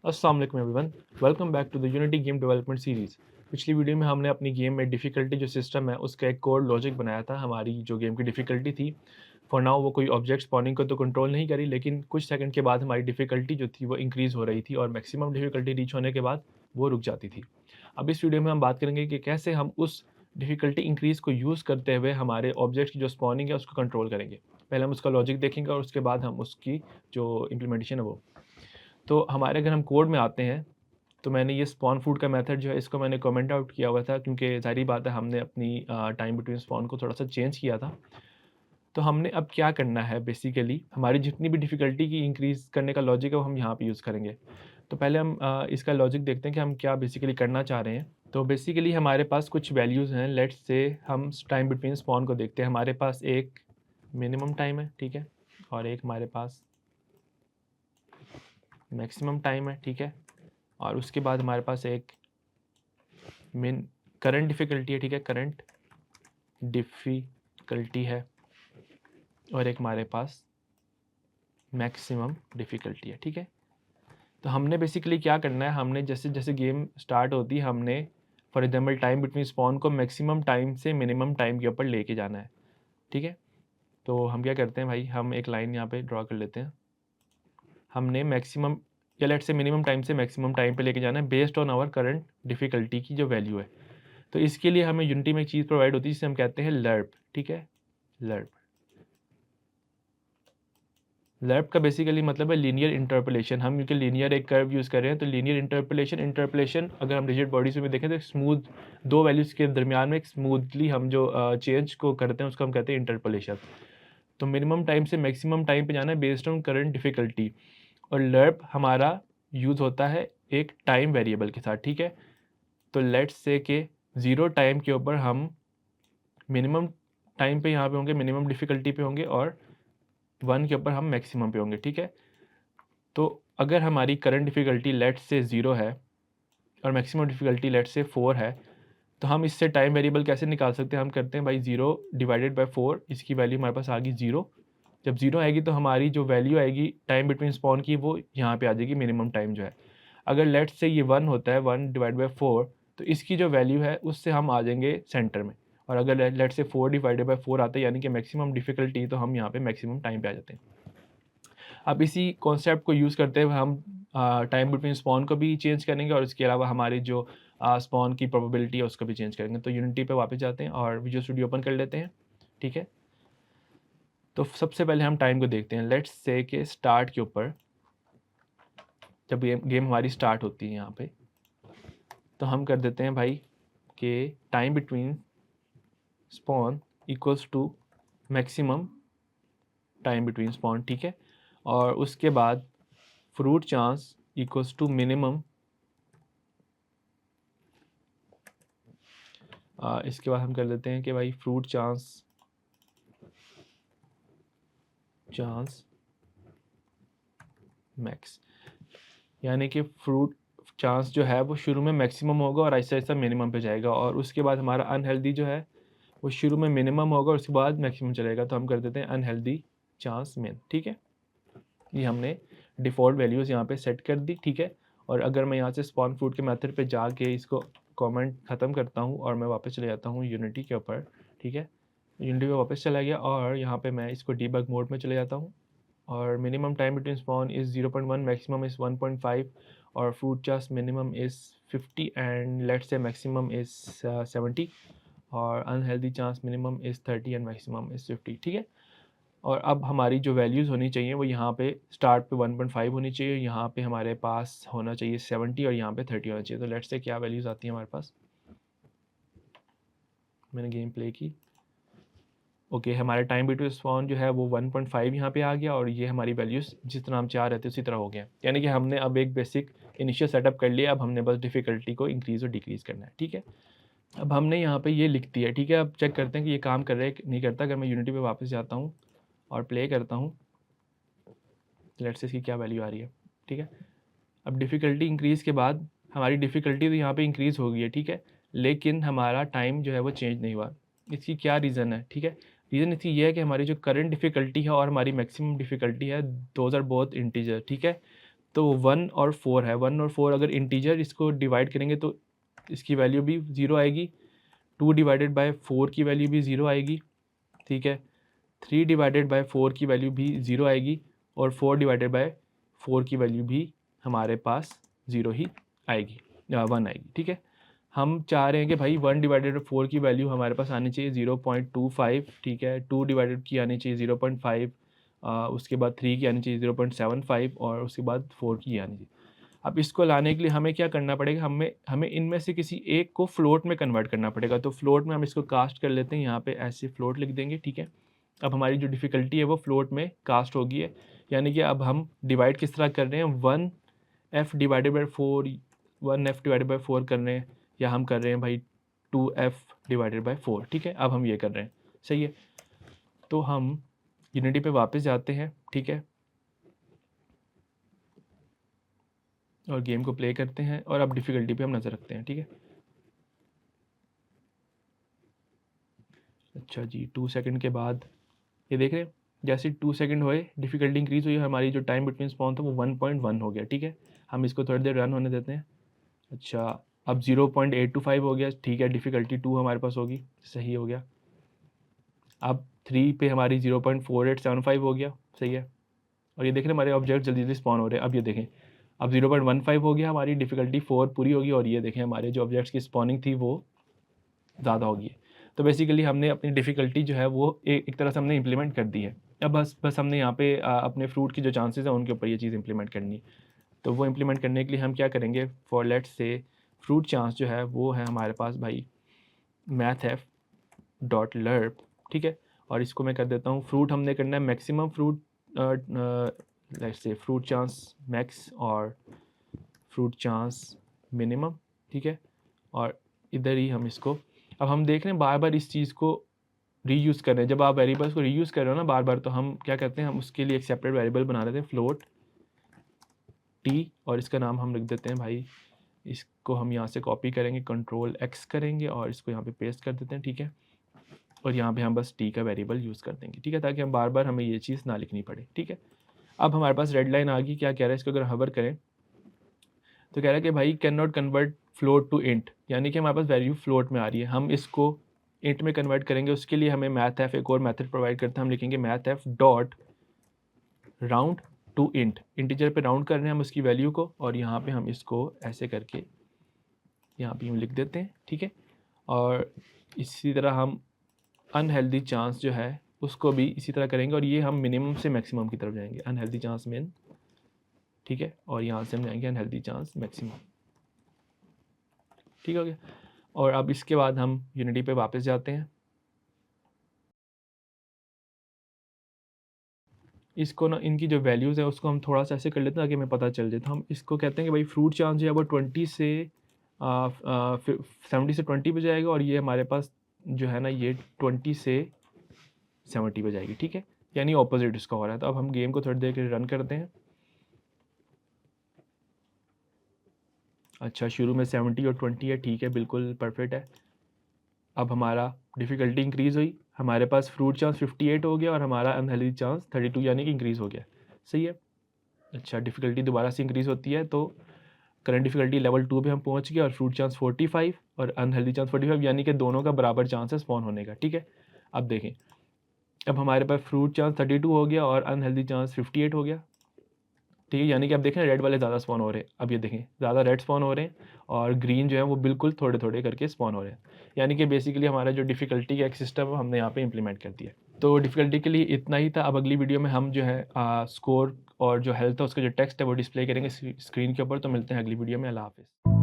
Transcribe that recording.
अस्सलाम वालेकुम everyone, welcome back to the Unity game development series. पिछली वीडियो में हमने अपनी गेम में डिफ़िकल्टी जो सिस्टम है उसका एक कोड लॉजिक बनाया था। हमारी जो गेम की डिफ़िकल्टी थी, फॉर नाउ वो कोई ऑब्जेक्ट स्पॉनिंग को तो कंट्रोल नहीं करी, लेकिन कुछ सेकंड के बाद हमारी डिफ़िकल्टी जो थी वो इंक्रीज़ हो रही थी और मैक्सिमम डिफ़िकल्टी रीच होने के बाद वो रुक जाती थी। अब इस वीडियो में हम बात करेंगे कि कैसे हम उस डिफ़िकल्टी इंक्रीज़ को यूज़ करते हुए हमारे ऑब्जेक्ट की जो स्पॉनिंग है उसको कंट्रोल करेंगे। पहले हम उसका लॉजिक देखेंगे और उसके बाद हम उसकी जो इम्प्लीमेंटेशन है वो। तो हमारे अगर हम कोड में आते हैं, तो मैंने ये स्पॉन फूड का मेथड जो है इसको मैंने कमेंट आउट किया हुआ था, क्योंकि ज़ाहिर-सी बात है हमने अपनी टाइम बिटवीन स्पॉन को थोड़ा-सा चेंज किया था। तो हमने अब क्या करना है, बेसिकली हमारी जितनी भी डिफ़िकल्टी की इंक्रीज़ करने का लॉजिक है वो हम यहाँ पे यूज़ करेंगे। तो पहले हम इसका लॉजिक देखते हैं कि हम क्या बेसिकली करना चाह रहे हैं। तो बेसिकली हमारे पास कुछ वैल्यूज़ हैं, लेट्स से हम टाइम बिटवीन स्पॉन को देखते हैं। हमारे पास एक मिनिमम टाइम है, ठीक है? और एक हमारे पास मैक्सिमम टाइम है, ठीक है? और उसके बाद हमारे पास एक मेन करंट डिफ़िकल्टी है, ठीक है? करंट डिफ़िकल्टी है और एक हमारे पास मैक्सिमम डिफ़िकल्टी है, ठीक है? तो हमने बेसिकली क्या करना है, हमने जैसे-जैसे गेम स्टार्ट होती है, हमने for example time between spawn को मैक्सिमम टाइम से मिनिमम टाइम के ऊपर लेके जाना है, ठीक है? तो हम क्या करते हैं भाई, हम एक लाइन यहाँ पे ड्रॉ कर लेते हैं। हमने मैक्सिमम या लेट्स से मिनिमम टाइम से मैक्सिमम टाइम पे लेके जाना है based on our current difficulty की जो वैल्यू है। तो इसके लिए हमें यूनिटी में एक चीज़ प्रोवाइड होती है जिसे हम कहते हैं लर्प, ठीक है? लर्प। लर्प का बेसिकली मतलब है लीनियर इंटरपोलेशन। हम क्योंकि लीनियर एक कर्व यूज़ कर रहे हैं, तो लीनियर इंटरपोलेशन अगर हम रिजिड बॉडीज़ में देखें तो स्मूथ दो वैल्यूज़ के दरमियान में एक स्मूथली हम जो चेंज को करते हैं उसको हम कहते हैं इंटरपोलेशन। तो मिनिमम टाइम से मैक्सिमम टाइम पे जाना है बेस्ड ऑन करंट डिफ़िकल्टी। और लर्प हमारा यूज़ होता है एक टाइम वेरिएबल के साथ, ठीक है? तो लेट्स से कि 0 टाइम के ऊपर हम मिनिमम टाइम पे यहाँ पे होंगे, मिनिमम डिफ़िकल्टी पे होंगे और 1 के ऊपर हम मैक्सिमम पे होंगे, ठीक है? तो अगर हमारी करंट डिफ़िकल्टी लेट्स से 0 है और मैक्सिमम डिफ़िकल्टी लेट्स से 4 है, तो हम इससे टाइम वेरिएबल कैसे निकाल सकते हैं? हम करते हैं भाई 0 डिवाइडेड बाय 4, इसकी वैल्यू हमारे पास आ गई 0। जब 0 आएगी तो हमारी जो वैल्यू आएगी टाइम बिटवीन स्पॉन की वो यहाँ पे आ जाएगी मिनिमम टाइम जो है। अगर लेट्स से ये 1 होता है, 1 डिवाइड बाय 4, तो इसकी जो वैल्यू है उससे हम आ जाएंगे सेंटर में। और अगर लेट्स से 4 डिवाइडेड बाय 4 आता है यानी कि मैक्सिमम डिफ़िकल्टी, तो हम यहाँ पे मैक्सिमम टाइम पे आ जाते हैं। अब इसी कॉन्सेप्ट को यूज़ करते हुए हम टाइम बिटवीन स्पॉन को भी चेंज करेंगे और इसके अलावा हमारी जो स्पॉन की प्रोबेबिलिटी है उसको भी चेंज करेंगे। तो यूनिटी पे वापस जाते हैं और विजुअल स्टूडियो ओपन कर लेते हैं, ठीक है? तो सबसे पहले हम टाइम को देखते हैं। लेट्स से कि स्टार्ट के ऊपर जब गेम हमारी स्टार्ट होती है यहाँ पे, तो हम कर देते हैं भाई कि time between spawn equals to maximum time between spawn, ठीक है? और उसके बाद fruit chance equals to minimum. इसके बाद हम कर देते हैं कि भाई फ्रूट चांस चांस मैक्स, यानी कि फ्रूट चांस जो है वो शुरू में मैक्सिमम होगा और ऐसा ऐसा मिनिमम पे जाएगा, और उसके बाद हमारा अनहेल्दी जो है वो शुरू में मिनिमम होगा और उसके बाद मैक्सिमम चलेगा। तो हम कर देते हैं अनहेल्दी चांस मिन, ठीक है? ये हमने डिफ़ॉल्ट वैल्यूज़ यहाँ पे सेट कर दी, ठीक है? और अगर मैं यहाँ से स्पॉन फूड के मेथड पे जाके इसको कमेंट ख़त्म करता हूँ और मैं वापस चले जाता हूँ यूनिटी के ऊपर, ठीक है? यूनिटी पे वापस चला गया और यहाँ पे मैं इसको डीबग मोड में चले जाता हूँ और minimum time between spawn is 0.1, maximum is 1.5 और fruit chance minimum is 50 and let's say maximum is 70 और unhealthy chance minimum is 30 and maximum is 50, ठीक है? और अब हमारी जो वैल्यूज़ होनी चाहिए वो यहाँ पे स्टार्ट पे 1.5 होनी चाहिए, यहाँ पे हमारे पास होना चाहिए 70 और यहाँ पे 30 होना चाहिए। तो लेट्स से क्या वैल्यूज़ आती हैं हमारे पास। मैंने गेम प्ले की, ओके, हमारे टाइम बिटवीन स्पॉन जो है वो 1.5 यहाँ पे आ गया और ये हमारी वैल्यूज़ जिस तरह हम चाह रहे थे उसी तरह हो गया। यानी कि हमने अब एक बेसिक इनिशियल सेटअप कर लिया, अब हमने बस डिफ़िकल्टी को इंक्रीज़ और डिक्रीज़ करना है, ठीक है? अब हमने यहाँ पे ये लिख दिया, ठीक है? अब चेक करते हैं कि ये काम कर रहा है कि नहीं करता। अगर मैं यूनिटी पे वापस जाता हूँ और प्ले करता हूँ, लेट्स से इसकी क्या वैल्यू आ रही है, ठीक है? अब डिफ़िकल्टी इंक्रीज़ के बाद हमारी डिफ़िकल्टी तो यहाँ पे इंक्रीज़ हो गई है, ठीक है? लेकिन हमारा टाइम जो है वो चेंज नहीं हुआ। इसकी क्या रीज़न है, ठीक है? रीज़न इसकी ये है कि हमारी जो करंट डिफ़िकल्टी है और हमारी मैक्सिमम डिफ़िकल्टी है, दोज़ आर बोथ इंटीजर, ठीक है? तो 1 और 4 है, 1 और 4 अगर इंटीजर इसको डिवाइड करेंगे तो इसकी वैल्यू भी 0 आएगी, 2 डिवाइडेड बाय 4 की वैल्यू भी 0 आएगी, ठीक है, 3 डिवाइडेड बाय 4 की वैल्यू भी 0 आएगी और 4 डिवाइडेड बाय 4 की वैल्यू भी हमारे पास 0 ही आएगी, 1 आएगी, ठीक है। हम चाह रहे हैं कि भाई 1 डिवाइडेड बाय 4 की वैल्यू हमारे पास आनी चाहिए 0.25, ठीक है, 2 डिवाइडेड की आनी चाहिए 0.5, उसके बाद 3 की आनी चाहिए 0.75 और उसके बाद 4 की आनी चाहिए। अब इसको लाने के लिए हमें क्या करना पड़ेगा, हमें हमें इनमें से किसी एक को फ्लोट में कन्वर्ट करना पड़ेगा। तो फ्लोट में हम इसको कास्ट कर लेते हैं, यहाँ पे ऐसे फ्लोट लिख देंगे, ठीक है। अब हमारी जो डिफ़िकल्टी है वो फ्लोट में कास्ट होगी है, यानी कि अब हम डिवाइड किस तरह कर रहे हैं, 1f divided by 4, 1f divided by 4 कर रहे हैं, या हम कर रहे हैं भाई 2f डिवाइडेड बाई 4, ठीक है। अब हम ये कर रहे हैं, सही है। तो हम यूनिटी पे वापस जाते हैं, ठीक है, और गेम को प्ले करते हैं और अब डिफ़िकल्टी पे हम नज़र रखते हैं, ठीक है। अच्छा जी, 2 सेकंड के बाद ये देख रहे हैं, जैसे 2 सेकंड हुए डिफ़िकल्टी इंक्रीज़ हुई, हमारी जो टाइम बिटवीन स्पॉन था वो 1.1 हो गया, ठीक है। हम इसको थोड़ी देर रन होने देते हैं। अच्छा, अब 0.825 हो गया, ठीक है, डिफ़िकल्टी 2 हमारे पास होगी, सही हो गया। अब 3 पे हमारी 0.4875 हो गया, सही है। और ये देख रहे हैं हमारे ऑब्जेक्ट जल्दी जल्दी स्पॉन हो रहे हैं। अब ये देखें, अब 0.15 हो गया, हमारी डिफ़िकल्टी 4 पूरी होगी और ये देखें हमारे जो ऑब्जेक्ट्स की स्पॉनिंग थी वो ज़्यादा होगी। तो बेसिकली हमने अपनी डिफ़िकल्टी जो है वो एक तरह से हमने इम्प्लीमेंट कर दी है। अब बस हमने यहाँ पे अपने फ्रूट की जो चांसेस हैं उनके ऊपर ये चीज़ इम्प्लीमेंट करनी है। तो वो इम्प्लीमेंट करने के लिए हम क्या करेंगे, for let's say fruit chance जो है वो है हमारे पास भाई mathf डॉट लर्प, ठीक है। और इसको मैं कर देता हूँ, फ्रूट हमने करना है maximum fruit, let's say fruit chance max और फ्रूट चांस मिनिमम, ठीक है। और इधर ही हम इसको, अब हम देख रहे हैं बार बार इस चीज़ को रीयूज़ कर रहे हैं। जब आप वेरिएबल्स को रीयूज़ कर रहे हो ना बार बार, तो हम क्या करते हैं, हम उसके लिए एक सेपरेट वेरिएबल बना लेते हैं, फ्लोट टी, और इसका नाम हम लिख देते हैं भाई, इसको हम यहाँ से कॉपी करेंगे, कंट्रोल एक्स करेंगे और इसको यहाँ पे पेस्ट कर देते हैं, ठीक है। और यहाँ पे हम बस टी का वेरिएबल यूज़ कर देंगे, ठीक है, ताकि हम बार बार हमें ये चीज़ ना लिखनी पड़े, ठीक है। अब हमारे पास रेड लाइन आ गई, क्या कह रहा है, इसको अगर हवर करें तो कह रहा है कि भाई can not convert float to int, यानी कि हमारे पास वैल्यू फ्लोट में आ रही है, हम इसको इंट में कन्वर्ट करेंगे। उसके लिए हमें मैथ एफ एक और मेथड प्रोवाइड करता है, हम लिखेंगे math F dot round to int, integer पे राउंड कर रहे हैं हम उसकी वैल्यू को, और यहाँ पे हम इसको ऐसे करके यहाँ पे यूँ लिख देते हैं, ठीक है। और इसी तरह हम अनहेल्दी चांस जो है उसको भी इसी तरह करेंगे, और ये हम मिनिमम से मैक्सिमम की तरफ जाएंगे, अनहेल्दी चांस मिन, ठीक है, और यहाँ से हम जाएंगे अनहेल्दी चांस मैक्सिमम, ठीक हो गया। और अब इसके बाद हम यूनिटी पे वापस जाते हैं, इसको ना इनकी जो वैल्यूज़ है उसको हम थोड़ा सा ऐसे कर लेते हैं ताकि हमें पता चल जाए। तो हम इसको कहते हैं कि भाई फ्रूट चांस जो है वो 20 से 70 से 20 पे जाएगा, और ये हमारे पास जो है ना ये 20 से 70 पे जाएगी, ठीक है, यानी ऑपोजिट इसका हो रहा है। तो अब हम गेम को थोड़ी देर के लिए रन करते हैं। अच्छा, शुरू में 70 और 20 है, ठीक है, बिल्कुल परफेक्ट है। अब हमारा डिफ़िकल्टी इंक्रीज़ हुई, हमारे पास फ्रूट चांस 58 हो गया और हमारा अनहेल्दी चांस 32 यानी कि इंक्रीज़ हो गया, सही है। अच्छा, डिफ़िकल्टी दोबारा से इंक्रीज़ होती है, तो करंट डिफ़िकल्टी लेवल 2 पे हम पहुंच गए और फ्रूट चांस 45 और अनहेल्दी चांस 45, यानी कि दोनों का बराबर चांस है स्पॉन होने का, ठीक है। अब देखें, अब हमारे पास फ्रूट चांस 32 हो गया और अनहेल्दी चांस 58 हो गया, ठीक है, यानी कि आप देखें रेड वाले ज़्यादा स्पॉन हो रहे हैं। अब ये देखें ज़्यादा रेड स्पॉन हो रहे हैं और ग्रीन जो है वो बिल्कुल थोड़े थोड़े करके स्पॉन हो रहे हैं, यानी कि बेसिकली हमारा जो डिफ़िकल्टी का एक सिस्टम है हमने यहाँ पे इंप्लीमेंट कर दिया। तो डिफ़िकल्टी के लिए इतना ही था। अब अगली वीडियो में हम जो है स्कोर और जो हेल्थ है उसका जो टेक्स्ट है वो डिस्प्ले करेंगे स्क्रीन के ऊपर। तो मिलते हैं अगली वीडियो में। अल्लाह हाफ़िज़।